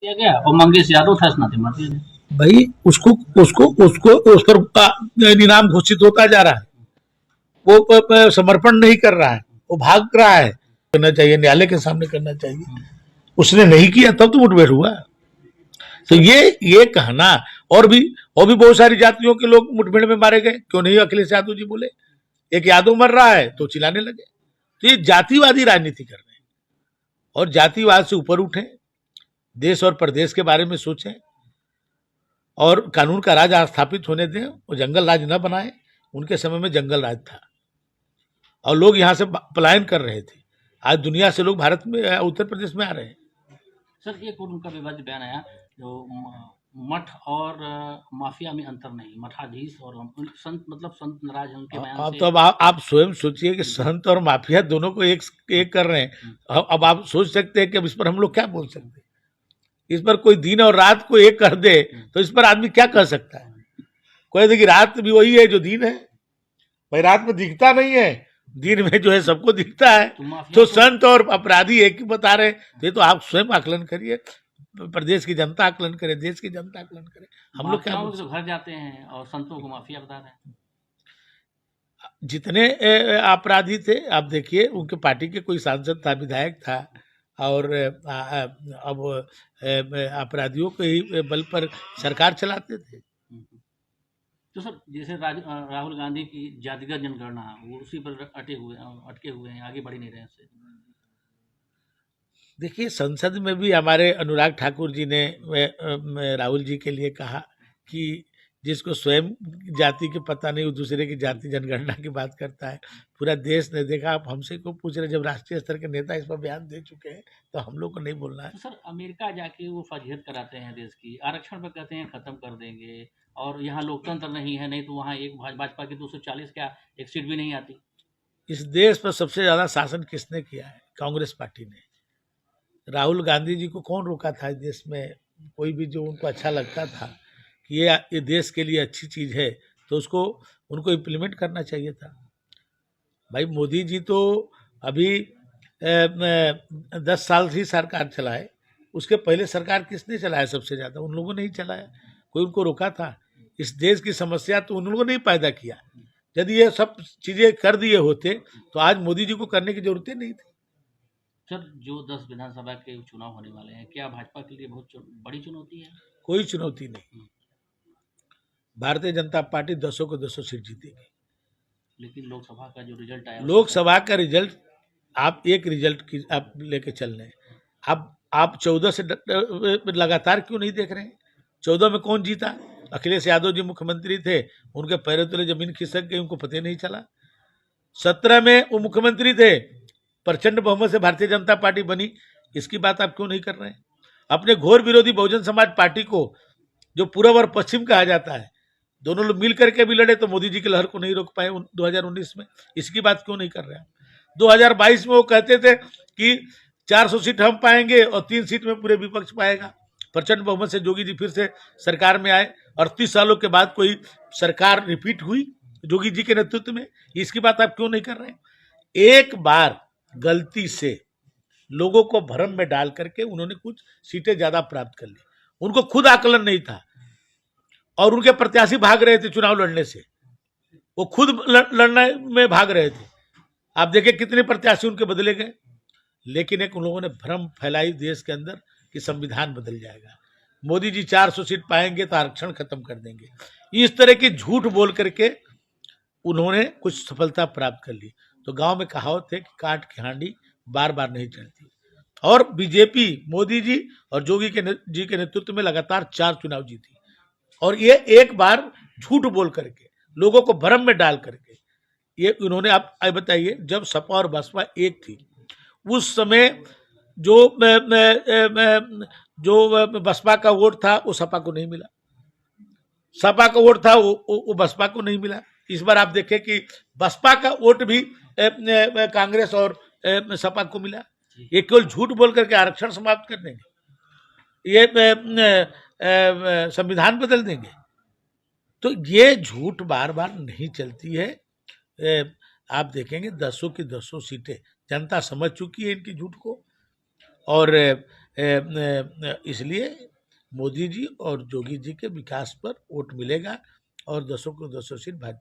किया गया और मंगेश यादव था स्नाति मार दिया गया। भाई उसको उसको उसको उस पर इनाम घोषित होता जा रहा है, वो समर्पण नहीं कर रहा है, वो भाग रहा है। करना चाहिए, न्यायालय के सामने करना चाहिए। उसने नहीं किया तब तो मुठभेड़ हुआ। तो ये कहना, और भी बहुत सारी जातियों के लोग मुठभेड़ में मारे गए, क्यों नहीं अखिलेश यादव जी बोले? एक यादव मर रहा है तो चिल्लाने लगे। तो ये जातिवादी राजनीति कर रहे हैं, और जातिवाद से ऊपर उठे, देश और प्रदेश के बारे में सोचें, और कानून का राज स्थापित होने दें। वो जंगल राज न बनाए। उनके समय में जंगल राज था और लोग यहाँ से पलायन कर रहे थे। आज दुनिया से लोग भारत में, उत्तर प्रदेश में आ रहे हैं। सर एक और उनका विवादित बयान आया जो मठ और माफिया में अंतर नहीं, मठाधीश और संत, मतलब संत नाराज हैं उनके बयान अब से। तो अब आप स्वयं सोचिए कि संत और माफिया दोनों को एक कर रहे हैं। अब आप सोच सकते हैं कि अब इस पर हम लोग क्या बोल सकते हैं? इस पर कोई दिन और रात को एक कर दे तो इस पर आदमी क्या कह सकता है? कोई देखिए, रात भी वही है जो दिन है। भाई रात में दिखता नहीं है, दिन में जो है सबको दिखता है। तो संत और अपराधी एक ही बता रहे। तो ये तो आप स्वयं आकलन करिए, प्रदेश की जनता आकलन करे, देश की जनता आकलन करे। हम लोग क्या तो घर जाते हैं और संतों को माफिया बता रहे हैं। जितने अपराधी थे, आप देखिए, उनके पार्टी के कोई सांसद था, विधायक था, और अब अपराधियों के ही बल पर सरकार चलाते थे। तो सर जैसे राहुल गांधी की जातिगत जनगणना, वो उसी पर अटके हुए हैं, आगे बढ़ ही नहीं रहे उससे। देखिए, संसद में भी हमारे अनुराग ठाकुर जी ने राहुल जी के लिए कहा कि जिसको स्वयं जाति के पता नहीं, वो दूसरे की जाति जनगणना की बात करता है। पूरा देश ने देखा। आप हमसे क्यों पूछ रहे? जब राष्ट्रीय स्तर के नेता इस पर बयान दे चुके हैं तो हम लोग को नहीं बोलना है। तो सर अमेरिका जाके वो फजीहत कराते हैं देश की, आरक्षण पर कहते हैं खत्म कर देंगे, और यहाँ लोकतंत्र नहीं है, नहीं तो वहाँ एक भाजपा की 240 क्या एक सीट भी नहीं आती। इस देश पर सबसे ज्यादा शासन किसने किया है? कांग्रेस पार्टी ने। राहुल गांधी जी को कौन रोका था इस देश में? कोई भी जो उनको अच्छा लगता था कि ये देश के लिए अच्छी चीज है, तो उसको उनको इम्प्लीमेंट करना चाहिए था। भाई मोदी जी तो अभी 10 साल ही सरकार चलाए। उसके पहले सरकार किसने चलाया? सबसे ज्यादा उन लोगों ने ही चलाया। कोई उनको रोका था? इस देश की समस्या तो उन लोगों ने ही पैदा किया। यदि ये सब चीजें कर दिए होते तो आज मोदी जी को करने की जरूरत नहीं थी। सर जो 10 विधानसभा के चुनाव होने वाले हैं, क्या भाजपा के लिए बहुत बड़ी चुनौती है? कोई चुनौती नहीं। भारतीय जनता पार्टी 10 को 10 सीट जीतेगी। लेकिन लोकसभा का जो रिजल्ट आया, लोकसभा का रिजल्ट, आप एक रिजल्ट की आप लेके चल रहे हैं। आप 14 से लगातार क्यों नहीं देख रहे हैं? 14 में कौन जीता? अखिलेश यादव जी मुख्यमंत्री थे, उनके पैरों तले जमीन खिसक गई, उनको पता नहीं चला। 17 में वो मुख्यमंत्री थे, प्रचंड बहुमत से भारतीय जनता पार्टी बनी। इसकी बात आप क्यों नहीं कर रहे हैं? अपने घोर विरोधी बहुजन समाज पार्टी को, जो पूर्व और पश्चिम कहा जाता है, दोनों लोग मिल करके भी लड़े तो मोदी जी की लहर को नहीं रोक पाए 2019 में। इसकी बात क्यों नहीं कर रहे हैं? 2022 में वो कहते थे कि 400 सीट हम पाएंगे और 3 सीट में पूरे विपक्ष पाएगा। प्रचंड बहुमत से जोगी जी फिर से सरकार में आए, 38 सालों के बाद कोई सरकार रिपीट हुई जोगी जी के नेतृत्व में। इसकी बात आप क्यों नहीं कर रहे हैं? एक बार गलती से लोगों को भ्रम में डाल करके उन्होंने कुछ सीटें ज्यादा प्राप्त कर ली। उनको खुद आकलन नहीं था और उनके प्रत्याशी भाग रहे थे चुनाव लड़ने से। वो खुद लड़ने में भाग रहे थे। आप देखिए कितने प्रत्याशी उनके बदले गए। लेकिन एक उन लोगों ने भ्रम फैलाई देश के अंदर कि संविधान बदल जाएगा, मोदी जी 400 सीट पाएंगे तो आरक्षण खत्म कर देंगे। इस तरह की झूठ बोल करके उन्होंने कुछ सफलता प्राप्त कर ली। तो गांव में कहावत है कि काट की हांडी बार बार नहीं चलती। और बीजेपी मोदी जी और जोगी जी के नेतृत्व में लगातार 4 चुनाव जीती, और ये एक बार झूठ बोल करके, लोगों को भ्रम में डाल करके ये उन्होंने। आप बताइए, जब सपा और बसपा एक थी उस समय जो बसपा का वोट था वो सपा को नहीं मिला, सपा का वोट था वो बसपा को नहीं मिला। इस बार आप देखें कि बसपा का वोट भी कांग्रेस और सपा को मिला। ये केवल झूठ बोल करके आरक्षण समाप्त कर देंगे, ये संविधान बदल देंगे। तो ये झूठ बार बार नहीं चलती है। आप देखेंगे 10 की 10 सीटें जनता समझ चुकी है इनकी झूठ को। और इसलिए मोदी जी और योगी जी के विकास पर वोट मिलेगा और 10 को 10 सीट भाजपा